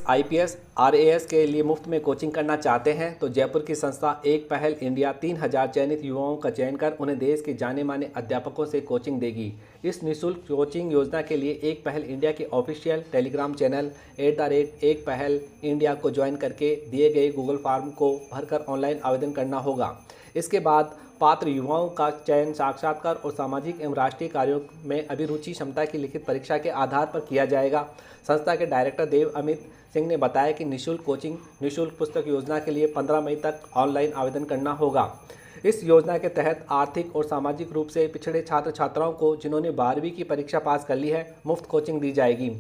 IPS RAS के लिए मुफ्त में कोचिंग करना चाहते हैं तो जयपुर की संस्था एक पहल इंडिया 3000 चयनित युवाओं का चयन कर उन्हें देश के जाने माने अध्यापकों से कोचिंग देगी। इस निःशुल्क कोचिंग योजना के लिए एक पहल इंडिया के ऑफिशियल टेलीग्राम चैनल @एक पहल इंडिया को ज्वाइन करके दिए गए गूगल फॉर्म को भरकर ऑनलाइन आवेदन करना होगा। इसके बाद पात्र युवाओं का चयन साक्षात्कार और सामाजिक एवं राष्ट्रीय कार्यों में अभिरुचि क्षमता की लिखित परीक्षा के आधार पर किया जाएगा। संस्था के डायरेक्टर देव अमित सिंह ने बताया कि निःशुल्क कोचिंग निःशुल्क पुस्तक योजना के लिए 15 मई तक ऑनलाइन आवेदन करना होगा। इस योजना के तहत आर्थिक और सामाजिक रूप से पिछड़े छात्र छात्राओं को जिन्होंने 12वीं की परीक्षा पास कर ली है मुफ्त कोचिंग दी जाएगी।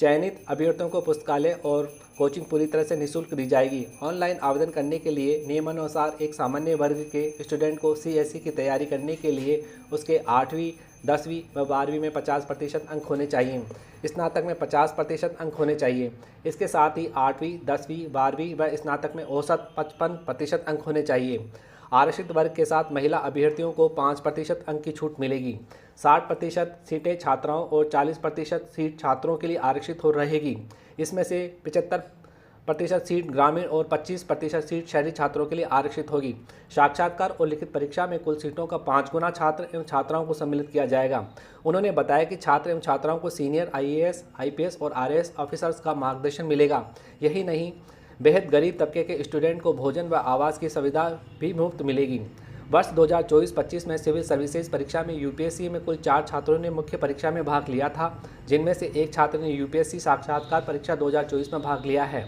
चयनित अभ्यर्थियों को पुस्तकालय और कोचिंग पूरी तरह से निःशुल्क दी जाएगी। ऑनलाइन आवेदन करने के लिए नियमानुसार एक सामान्य वर्ग के स्टूडेंट को सीएसई की तैयारी करने के लिए उसके 8वीं 10वीं व 12वीं में 50% अंक होने चाहिए। स्नातक में 50% अंक होने चाहिए। इसके साथ ही 8वीं 10वीं 12वीं व स्नातक में औसत 55% अंक होने चाहिए। आरक्षित वर्ग के साथ महिला अभ्यर्थियों को 5% अंक की छूट मिलेगी। 60% सीटें छात्राओं और 40% सीट छात्रों के लिए आरक्षित हो रहेगी। इसमें से 75% सीट ग्रामीण और 25% सीट शहरी छात्रों के लिए आरक्षित होगी। साक्षात्कार और लिखित परीक्षा में कुल सीटों का 5 गुना छात्र एवं छात्राओं को सम्मिलित किया जाएगा। उन्होंने बताया कि छात्र एवं छात्राओं को सीनियर आईएएस, आईपीएस और आरएएस ऑफिसर्स का मार्गदर्शन मिलेगा। यही नहीं, बेहद गरीब तबके के स्टूडेंट को भोजन व आवास की सुविधा भी मुफ्त मिलेगी। वर्ष 2024-25 में सिविल सर्विसेज परीक्षा में यूपीएससी में कुल 4 छात्रों ने मुख्य परीक्षा में भाग लिया था, जिनमें से एक छात्र ने यूपीएससी साक्षात्कार परीक्षा 2024 में भाग लिया है।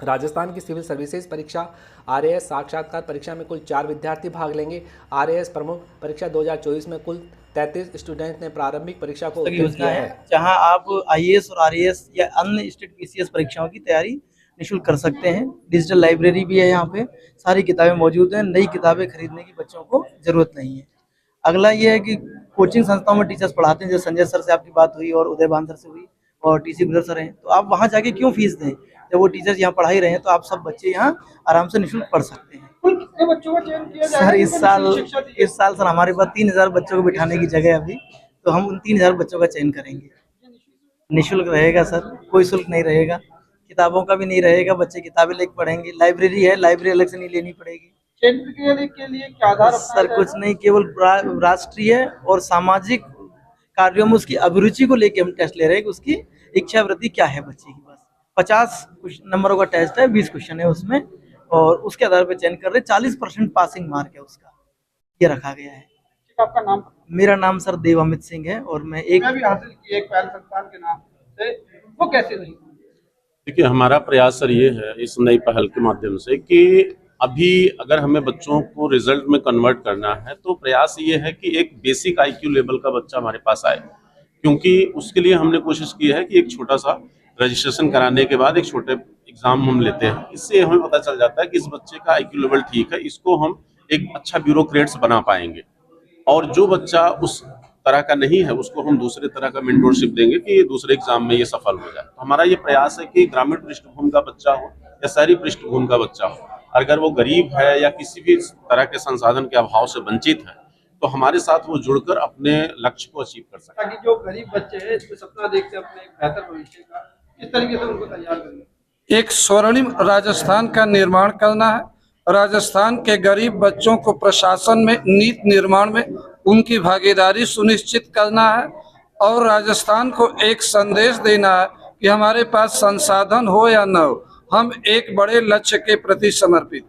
राजस्थान की सिविल सर्विसेज परीक्षा आरएएस साक्षात्कार परीक्षा में कुल 4 विद्यार्थी भाग लेंगे। आरएएस प्रमुख परीक्षा 2024 में कुल 33 स्टूडेंट ने प्रारंभिक परीक्षा को उत्तीर्ण किया है, जहां आप आईएएस और आरएएस या अन्य स्टेट पीसीएस परीक्षाओं की तैयारी निःशुल्क कर सकते हैं। डिजिटल लाइब्रेरी भी है, यहाँ पे सारी किताबें मौजूद हैं। नई किताबें खरीदने की बच्चों को जरूरत नहीं है। अगला ये है कि कोचिंग संस्थाओं में टीचर्स पढ़ाते हैं, जैसे संजय सर से आपकी बात हुई और उदय भान सर से हुई और टीसी गुजर सर हैं, तो आप वहाँ जाके क्यों फीस दें? जब वो टीचर्स यहाँ पढ़ा ही रहे हैं तो आप सब बच्चे यहाँ आराम से निःशुल्क पढ़ सकते हैं। कुल कितने बच्चों का चयन किया जाएगा? सर इस साल सर हमारे पास 3000 बच्चों को बिठाने की जगह है अभी, तो हम उन 3000 बच्चों का चयन करेंगे। निःशुल्क रहेगा सर, कोई शुल्क नहीं रहेगा, किताबों का भी नहीं रहेगा, बच्चे किताबें लेके पढ़ेंगे। लाइब्रेरी है, लाइब्रेरी अलग से नहीं लेनी पड़ेगी। चयन के लिए क्या आधार सर कुछ नहीं, केवल राष्ट्रीय और सामाजिक कार्यों में उसकी अभिरुचि को लेके हम टेस्ट ले रहे हैं कि उसकी इच्छा वृत्ति क्या है बच्चे की। बस 50 नंबरों का टेस्ट है, 20 क्वेश्चन है उसमें, और उसके आधार पर चयन कर रहे हैं। 40% पासिंग मार्क है उसका, ये रखा गया है। आपका नाम? मेरा नाम सर देव अमित सिंह है और मैं भी हासिल की एक पहल संस्थान के नाम से, वो कैसे नहीं? देखिए, हमारा प्रयास सर ये है इस नई पहल के माध्यम से कि अभी अगर हमें बच्चों को रिजल्ट में कन्वर्ट करना है तो प्रयास ये है कि एक बेसिक आईक्यू लेवल का बच्चा हमारे पास आए, क्योंकि उसके लिए हमने कोशिश की है कि एक छोटा सा रजिस्ट्रेशन कराने के बाद एक छोटे एग्जाम हम लेते हैं। इससे हमें पता चल जाता है कि इस बच्चे का आईक्यू लेवल ठीक है, इसको हम एक अच्छा ब्यूरोक्रेट्स बना पाएंगे। और जो बच्चा उस तरह का नहीं है उसको हम दूसरे तरह का मेंटोरशिप देंगे कि ये दूसरे एग्जाम में ये सफल हो जाए। तो हमारा ये प्रयास है कि ग्रामीण पृष्ठभूमि का बच्चा हो या शहरी पृष्ठभूमि का बच्चा हो, अगर वो गरीब है या किसी भी तरह के संसाधन के अभाव से वंचित है तो हमारे साथ वो जुड़कर अपने लक्ष्य को अचीव कर सके। ताकि जो गरीब बच्चे हैं जो सपना देखते हैं अपने बेहतर भविष्य का, किस तरीके से उनको तैयार करेंगे? एक स्वर्णिम राजस्थान का निर्माण करना है। राजस्थान के गरीब बच्चों को प्रशासन में, नीति निर्माण में उनकी भागीदारी सुनिश्चित करना है और राजस्थान को एक संदेश देना है कि हमारे पास संसाधन हो या न हो, हम एक बड़े लक्ष्य के प्रति समर्पित।